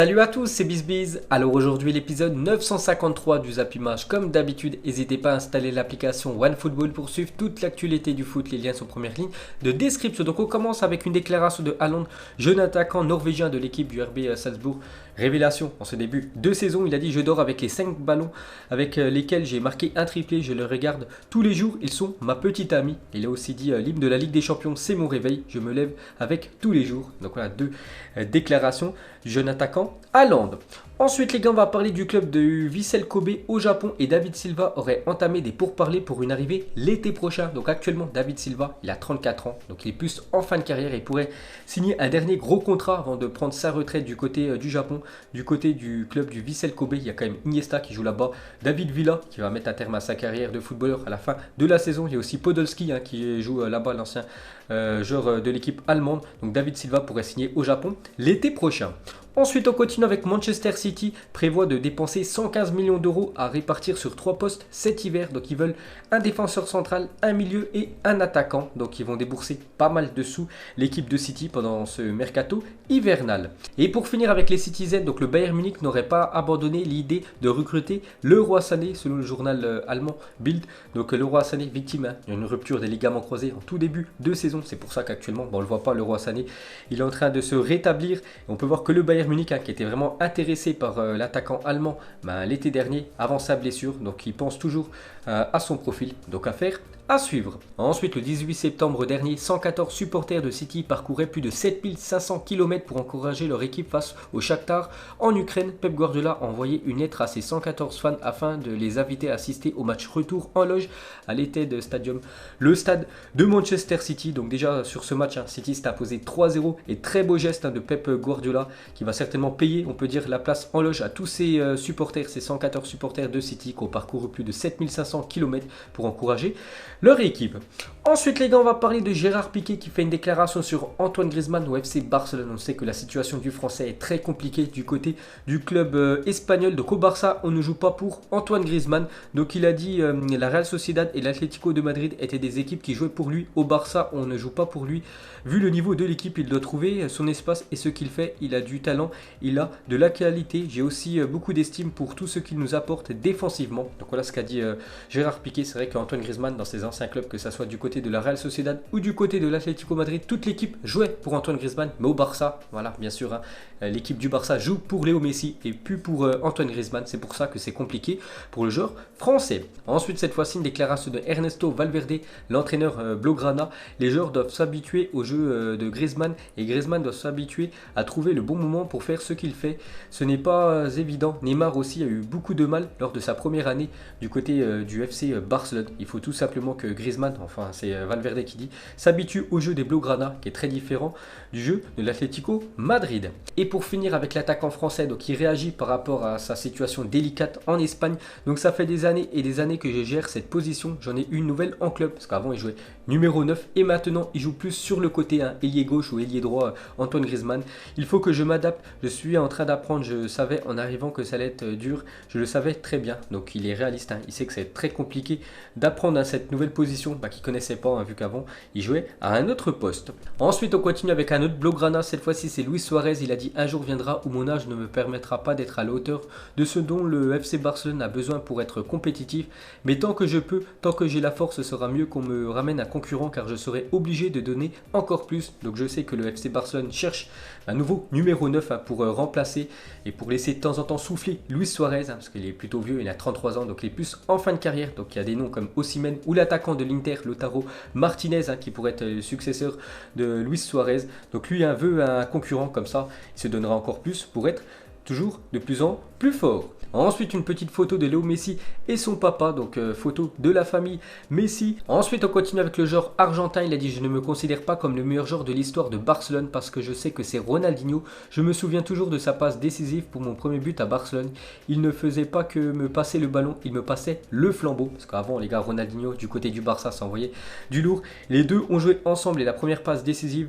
Salut à tous, c'est BizBiz. Alors aujourd'hui l'épisode 953 du Zap Image. Comme d'habitude, n'hésitez pas à installer l'application OneFootball pour suivre toute l'actualité du foot. Les liens sont en première ligne de description. Donc on commence avec une déclaration de Haaland, jeune attaquant norvégien de l'équipe du RB Salzbourg. Révélation en ce début de saison, il a dit: je dors avec les 5 ballons avec lesquels j'ai marqué un triplé. Je les regarde tous les jours, ils sont ma petite amie. Il a aussi dit: l'hymne de la Ligue des Champions, c'est mon réveil. Je me lève avec tous les jours. Donc voilà, deux déclarations du jeune attaquant Haaland. Ensuite, les gars, on va parler du club de Vissel Kobe au Japon et David Silva aurait entamé des pourparlers pour une arrivée l'été prochain. Donc actuellement, David Silva, il a 34 ans, donc il est plus en fin de carrière et il pourrait signer un dernier gros contrat avant de prendre sa retraite du côté du Japon. Du côté du club du Vissel Kobe, il y a quand même Iniesta qui joue là-bas, David Villa qui va mettre un terme à sa carrière de footballeur à la fin de la saison. Il y a aussi Podolski qui joue là-bas, l'ancien joueur de l'équipe allemande. Donc David Silva pourrait signer au Japon l'été prochain. Ensuite, on continue avec Manchester City, prévoit de dépenser 115 millions d'euros à répartir sur 3 postes cet hiver. Donc ils veulent un défenseur central, un milieu et un attaquant. Donc ils vont débourser pas mal de sous, l'équipe de City, pendant ce mercato hivernal. Et pour finir avec les Citizens, donc le Bayern Munich n'aurait pas abandonné l'idée de recruter Leroy Sané, selon le journal allemand Bild. Donc Leroy Sané, victime d'une rupture des ligaments croisés en tout début de saison. C'est pour ça qu'actuellement, on ne le voit pas, Leroy Sané. Il est en train de se rétablir. Et on peut voir que le Bayern Munich, qui était vraiment intéressé par l'attaquant allemand l'été dernier avant sa blessure, donc il pense toujours à son profil, donc affaire à suivre. Ensuite, le 18 septembre dernier, 114 supporters de City parcouraient plus de 7500 km pour encourager leur équipe face au Shakhtar en Ukraine. Pep Guardiola a envoyé une lettre à ses 114 fans afin de les inviter à assister au match retour en loge à l'Etihad Stadium, le stade de Manchester City. Donc déjà sur ce match, City s'est imposé 3-0 et très beau geste de Pep Guardiola qui va certainement payer, on peut dire, la place en loge à tous ces supporters, ces 114 supporters de City qui ont parcouru plus de 7500 km pour encourager leur équipe. Ensuite, les gars, on va parler de Gérard Piqué qui fait une déclaration sur Antoine Griezmann au FC Barcelone. On sait que la situation du Français est très compliquée du côté du club espagnol. Donc au Barça, on ne joue pas pour Antoine Griezmann. Donc il a dit la Real Sociedad et l'Atlético de Madrid étaient des équipes qui jouaient pour lui. Au Barça, on ne joue pas pour lui. Vu le niveau de l'équipe, il doit trouver son espace et ce qu'il fait. Il a du talent, il a de la qualité. J'ai aussi beaucoup d'estime pour tout ce qu'il nous apporte défensivement. Donc voilà ce qu'a dit Gérard Piqué. C'est vrai qu'Antoine Griezmann, dans ses anciens clubs, que ça soit du côté de la Real Sociedad ou du côté de l'Atlético Madrid, toute l'équipe jouait pour Antoine Griezmann. Mais au Barça, voilà, bien sûr, l'équipe du Barça joue pour Léo Messi et plus pour Antoine Griezmann. C'est pour ça que c'est compliqué pour le joueur français. Ensuite, cette fois-ci, une déclaration de Ernesto Valverde, l'entraîneur blaugrana. Les joueurs doivent s'habituer au jeu de Griezmann et Griezmann doit s'habituer à trouver le bon moment pour faire ce qu'il fait. Ce n'est pas évident. Neymar aussi a eu beaucoup de mal lors de sa première année du côté du FC Barcelone. Il faut tout simplement que Griezmann, enfin c'est Valverde qui dit, s'habitue au jeu des Blaugrana qui est très différent du jeu de l'Atlético Madrid. Et pour finir avec l'attaquant français, donc il réagit par rapport à sa situation délicate en Espagne. Donc ça fait des années et des années que je gère cette position. J'en ai une nouvelle en club parce qu'avant il jouait numéro 9 et maintenant il joue plus sur le côté, ailier gauche ou ailier droit, Antoine Griezmann. Il faut que je m'adapte. Je suis en train d'apprendre. Je savais en arrivant que ça allait être dur. Je le savais très bien. Donc il est réaliste. Il sait que c'est très compliqué d'apprendre à cette nouvelle position qu'il ne connaissait pas, vu qu'avant il jouait à un autre poste. Ensuite, on continue avec un autre Blaugrana. Cette fois-ci, c'est Luis Suarez. Il a dit: un jour viendra où mon âge ne me permettra pas d'être à la hauteur de ce dont le FC Barcelone a besoin pour être compétitif. Mais tant que je peux, tant que j'ai la force, ce sera mieux qu'on me ramène un concurrent car je serai obligé de donner encore plus. Donc je sais que le FC Barcelone cherche un nouveau numéro 9 pour remplacer et pour laisser de temps en temps souffler Luis Suarez, parce qu'il est plutôt vieux, il a 33 ans, donc il est plus en fin de carrière. Donc il y a des noms comme Osimhen ou l'attaquant de l'Inter, Lautaro Martinez, qui pourrait être le successeur de Luis Suarez. Donc lui veut un concurrent comme ça, il se donnera encore plus pour être toujours de plus en plus fort. Ensuite, une petite photo de Léo Messi et son papa, donc photo de la famille Messi. Ensuite, on continue avec le joueur argentin. Il a dit: je ne me considère pas comme le meilleur joueur de l'histoire de Barcelone parce que je sais que c'est Ronaldinho. Je me souviens toujours de sa passe décisive pour mon premier but à Barcelone. Il ne faisait pas que me passer le ballon, il me passait le flambeau. Parce qu'avant, les gars, Ronaldinho du côté du Barça s'envoyait du lourd. Les deux ont joué ensemble et la première passe décisive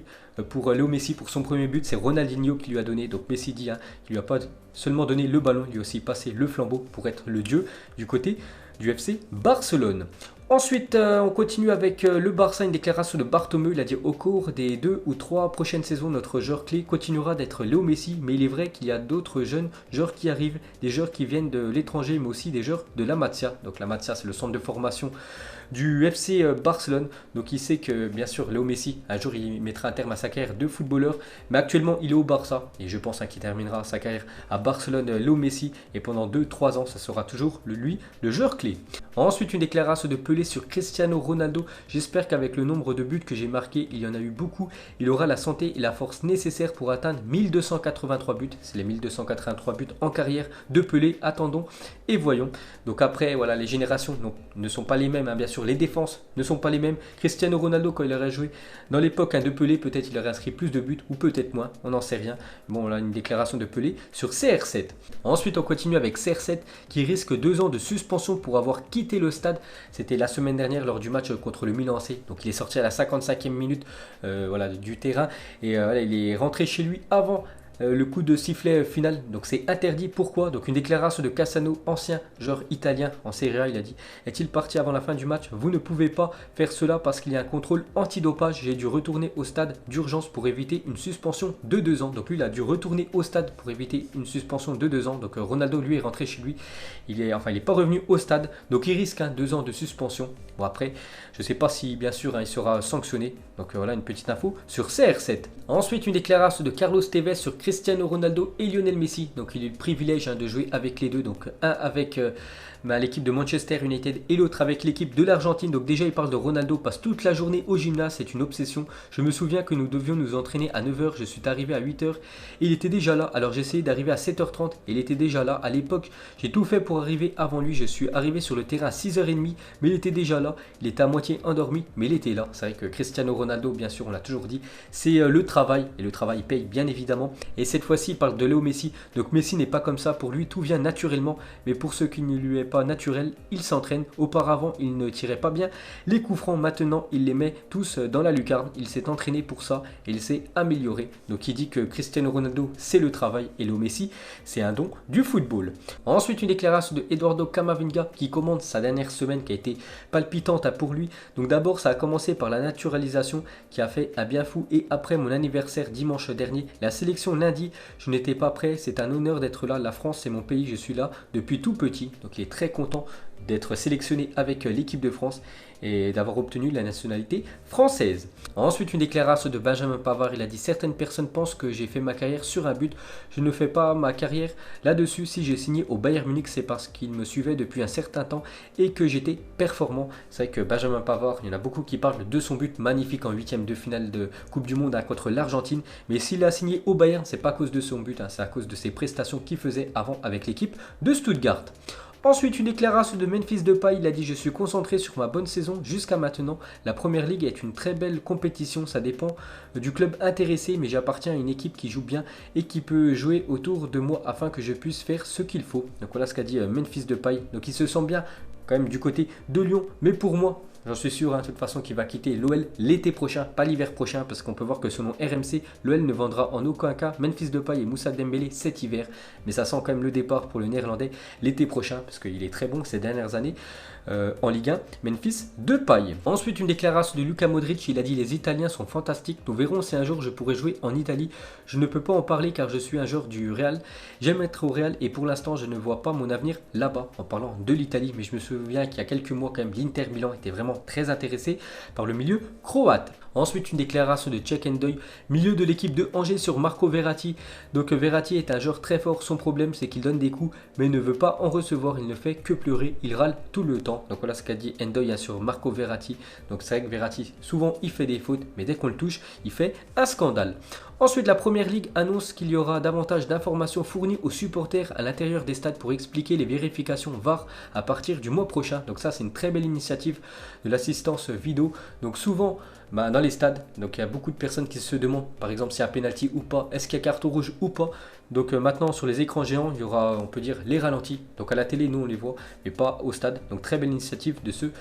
pour Léo Messi pour son premier but, c'est Ronaldinho qui lui a donné. Donc Messi dit qu'il lui a pas seulement donné le ballon, il lui a aussi passé le flambeau pour être le dieu du côté du FC Barcelone. Ensuite, on continue avec le Barça, une déclaration de Bartomeu. Il a dit au cours des 2 ou 3 prochaines saisons, notre joueur clé continuera d'être Léo Messi. Mais il est vrai qu'il y a d'autres jeunes joueurs qui arrivent, des joueurs qui viennent de l'étranger, mais aussi des joueurs de la Masia. Donc la Masia, c'est le centre de formation du FC Barcelone. Donc il sait que bien sûr Léo Messi, un jour il mettra un terme à sa carrière de footballeur. Mais actuellement il est au Barça. Et je pense qu'il terminera sa carrière à Barcelone, Léo Messi. Et pendant 2-3 ans, ça sera toujours lui le joueur clé. Ensuite, une déclaration de Pelé sur Cristiano Ronaldo. J'espère qu'avec le nombre de buts que j'ai marqués, il y en a eu beaucoup, il aura la santé et la force nécessaires pour atteindre 1283 buts. C'est les 1283 buts en carrière de Pelé. Attendons et voyons. Donc après, voilà, les générations ne sont pas les mêmes. Bien sûr, les défenses ne sont pas les mêmes. Cristiano Ronaldo, quand il aurait joué dans l'époque de Pelé, peut-être il aurait inscrit plus de buts ou peut-être moins. On n'en sait rien. Bon, là, une déclaration de Pelé sur CR7. Ensuite, on continue avec CR7 qui risque 2 ans de suspension pour avoir quitté le stade. C'était la semaine dernière lors du match contre le Milan AC. Donc il est sorti à la 55e minute du terrain et il est rentré chez lui avant le coup de sifflet final. Donc c'est interdit. Pourquoi? Donc une déclaration de Cassano, ancien joueur italien en Serie A. Il a dit: est-il parti avant la fin du match? Vous ne pouvez pas faire cela parce qu'il y a un contrôle antidopage. J'ai dû retourner au stade d'urgence pour éviter une suspension de 2 ans. Donc lui il a dû retourner au stade pour éviter une suspension de 2 ans. Donc Ronaldo lui est rentré chez lui. Il est pas revenu au stade. Donc il risque 2 ans de suspension. Bon après je ne sais pas si bien sûr il sera sanctionné. Donc voilà une petite info sur CR7. Ensuite une déclaration de Carlos Tevez sur Cristiano Ronaldo et Lionel Messi. Donc il a eu le privilège de jouer avec les deux. Donc un avec l'équipe de Manchester United et l'autre avec l'équipe de l'Argentine. Donc déjà il parle de Ronaldo, passe toute la journée au gymnase, c'est une obsession. Je me souviens que nous devions nous entraîner à 9 h, je suis arrivé à 8 h et il était déjà là. Alors j'ai essayé d'arriver à 7 h 30 et il était déjà là. À l'époque j'ai tout fait pour arriver avant lui. Je suis arrivé sur le terrain à 6 h 30 mais il était déjà là. Il était à moitié endormi mais il était là. C'est vrai que Cristiano Ronaldo, bien sûr on l'a toujours dit, c'est le travail et le travail paye bien évidemment. Et cette fois-ci il parle de Léo Messi. Donc Messi n'est pas comme ça, pour lui tout vient naturellement, mais pour ceux qui ne lui est pas naturel, il s'entraîne. Auparavant il ne tirait pas bien les coups francs, maintenant il les met tous dans la lucarne. Il s'est entraîné pour ça et il s'est amélioré. Donc il dit que Cristiano Ronaldo c'est le travail et Léo Messi c'est un don du football. Ensuite une déclaration de Eduardo Camavinga qui commande sa dernière semaine qui a été palpitante pour lui. Donc d'abord ça a commencé par la naturalisation qui a fait un bien fou, et après mon anniversaire dimanche dernier, la sélection lundi, je n'étais pas prêt, c'est un honneur d'être là, la France c'est mon pays, je suis là depuis tout petit. Donc il est très content d'être sélectionné avec l'équipe de France et d'avoir obtenu la nationalité française. Ensuite une déclaration de Benjamin Pavard, il a dit: certaines personnes pensent que j'ai fait ma carrière sur un but, je ne fais pas ma carrière là-dessus. Si j'ai signé au Bayern Munich c'est parce qu'il me suivait depuis un certain temps et que j'étais performant. C'est vrai que Benjamin Pavard, il y en a beaucoup qui parlent de son but magnifique en 8e de finale de Coupe du Monde contre l'Argentine, mais s'il a signé au Bayern c'est pas à cause de son but, c'est à cause de ses prestations qu'il faisait avant avec l'équipe de Stuttgart. Ensuite, une déclaration de Memphis Depay, il a dit: je suis concentré sur ma bonne saison jusqu'à maintenant. La première ligue est une très belle compétition, ça dépend du club intéressé, mais j'appartiens à une équipe qui joue bien et qui peut jouer autour de moi afin que je puisse faire ce qu'il faut. Donc voilà ce qu'a dit Memphis Depay. Donc il se sent bien quand même du côté de Lyon, mais pour moi, j'en suis sûr, de toute façon, qu'il va quitter l'OL l'été prochain, pas l'hiver prochain, parce qu'on peut voir que selon RMC, l'OL ne vendra en aucun cas Memphis Depay et Moussa Dembélé cet hiver. Mais ça sent quand même le départ pour le Néerlandais l'été prochain, parce qu'il est très bon ces dernières années en Ligue 1, Memphis Depay. Ensuite, une déclaration de Luka Modric, il a dit: les Italiens sont fantastiques, nous verrons si un jour je pourrai jouer en Italie. Je ne peux pas en parler car je suis un joueur du Real. J'aime être au Real et pour l'instant je ne vois pas mon avenir là-bas, en parlant de l'Italie. Mais je me souviens qu'il y a quelques mois quand même, l'Inter Milan était vraiment très intéressé par le milieu croate. Ensuite, une déclaration de Cheikh Ndoye, milieu de l'équipe de Angers, sur Marco Verratti. Donc Verratti est un joueur très fort, son problème c'est qu'il donne des coups mais ne veut pas en recevoir, il ne fait que pleurer, il râle tout le temps. Donc voilà ce qu'a dit Ndoye sur Marco Verratti. Donc c'est vrai que Verratti souvent il fait des fautes, mais dès qu'on le touche il fait un scandale. Ensuite, la Première Ligue annonce qu'il y aura davantage d'informations fournies aux supporters à l'intérieur des stades pour expliquer les vérifications VAR à partir du mois prochain. Donc ça c'est une très belle initiative de l'assistance vidéo. Donc souvent dans les stades. Donc il y a beaucoup de personnes qui se demandent, par exemple, s'il y a un penalty ou pas, est-ce qu'il y a carton rouge ou pas. Donc maintenant sur les écrans géants, il y aura, on peut dire, les ralentis. Donc à la télé, nous on les voit, mais pas au stade. Donc très belle initiative de ceux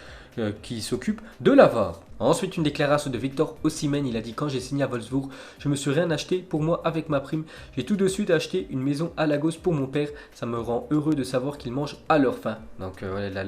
qui s'occupent de la VAR. Ensuite, une déclaration de Victor Osimhen. Il a dit: quand j'ai signé à Wolfsburg, je me suis rien acheté pour moi avec ma prime. J'ai tout de suite acheté une maison à Lagos pour mon père. Ça me rend heureux de savoir qu'ils mangent à leur faim. Donc voilà,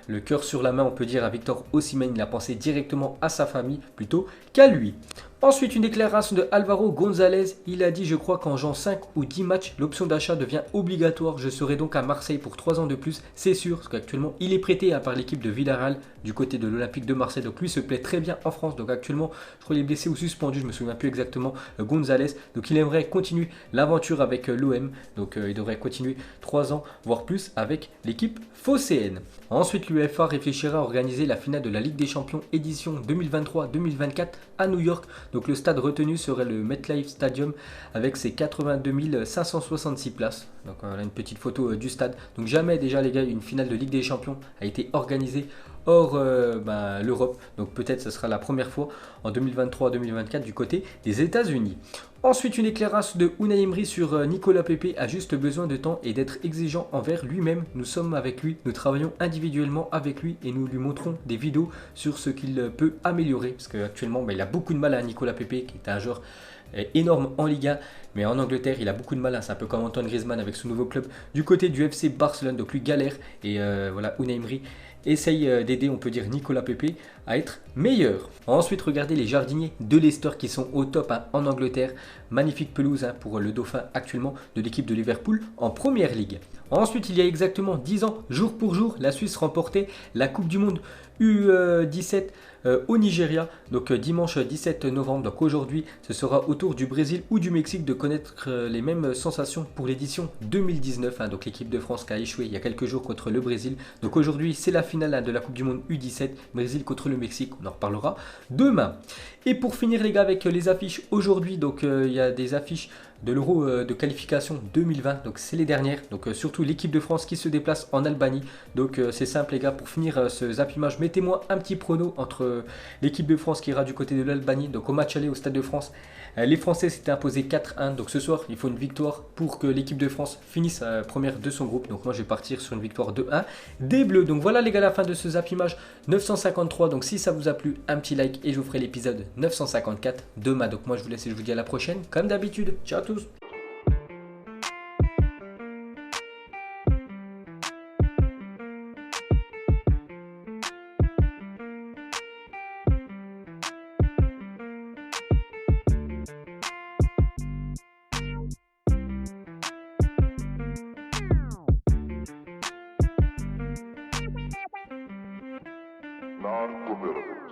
le cœur sur la main, on peut dire, à Victor Osimhen. Il a pensé directement à sa famille plutôt qu'à lui. Ensuite, une déclaration de Álvaro González. Il a dit: je crois qu'en jouant 5 ou 10 matchs, l'option d'achat devient obligatoire. Je serai donc à Marseille pour 3 ans de plus, c'est sûr, parce qu'actuellement, il est prêté par l'équipe de Villarreal du côté de l'Olympique de Marseille. Donc lui se plaît très bien en France. Donc actuellement, je crois qu'il est blessé ou suspendu, je me souviens plus exactement, González. Donc il aimerait continuer l'aventure avec l'OM. Donc il devrait continuer 3 ans, voire plus, avec l'équipe phocéenne. Ensuite, l'UEFA réfléchira à organiser la finale de la Ligue des Champions édition 2023-2024 à New York. Donc le stade retenu serait le MetLife Stadium avec ses 82 566 places. Donc voilà une petite photo du stade. Donc jamais déjà les gars une finale de Ligue des Champions a été organisée hors l'Europe. Donc peut-être ce sera la première fois en 2023-2024 du côté des États-Unis. Ensuite, une éclairage de Unai Emery sur Nicolas Pepe a juste besoin de temps et d'être exigeant envers lui-même. Nous sommes avec lui, nous travaillons individuellement avec lui et nous lui montrons des vidéos sur ce qu'il peut améliorer. Parce qu'actuellement, il a beaucoup de mal à Nicolas Pepe, qui est un joueur énorme en Ligue 1, mais en Angleterre il a beaucoup de mal, c'est un peu comme Antoine Griezmann avec son nouveau club du côté du FC Barcelone. Donc lui galère et voilà, Unai Emery essaye d'aider, on peut dire, Nicolas Pepe à être meilleur. Ensuite, regardez les jardiniers de Leicester qui sont au top en Angleterre. Magnifique pelouse pour le dauphin actuellement de l'équipe de Liverpool en Première Ligue. Ensuite, il y a exactement 10 ans, jour pour jour, la Suisse remportait la Coupe du Monde U17 au Nigeria. Donc dimanche 17 novembre. Donc aujourd'hui, ce sera au tour du Brésil ou du Mexique de connaître les mêmes sensations pour l'édition 2019. Donc l'équipe de France qui a échoué il y a quelques jours contre le Brésil. Donc aujourd'hui, c'est la finale de la Coupe du Monde U17. Brésil contre le Mexique. On en reparlera demain. Et pour finir les gars avec les affiches aujourd'hui, donc il y a des affiches de l'Euro de qualification 2020, donc c'est les dernières, donc surtout l'équipe de France qui se déplace en Albanie. Donc c'est simple les gars, pour finir ce zappimage, mettez-moi un petit prono entre l'équipe de France qui ira du côté de l'Albanie. Donc au match aller au Stade de France, les Français s'étaient imposés 4-1, donc ce soir il faut une victoire pour que l'équipe de France finisse première de son groupe. Donc moi je vais partir sur une victoire 2-1 des Bleus. Donc voilà les gars, la fin de ce zappimage 953. Donc si ça vous a plu, un petit like et je vous ferai l'épisode 954 demain. Donc moi je vous laisse et je vous dis à la prochaine comme d'habitude. Ciao à tous. Non-committal.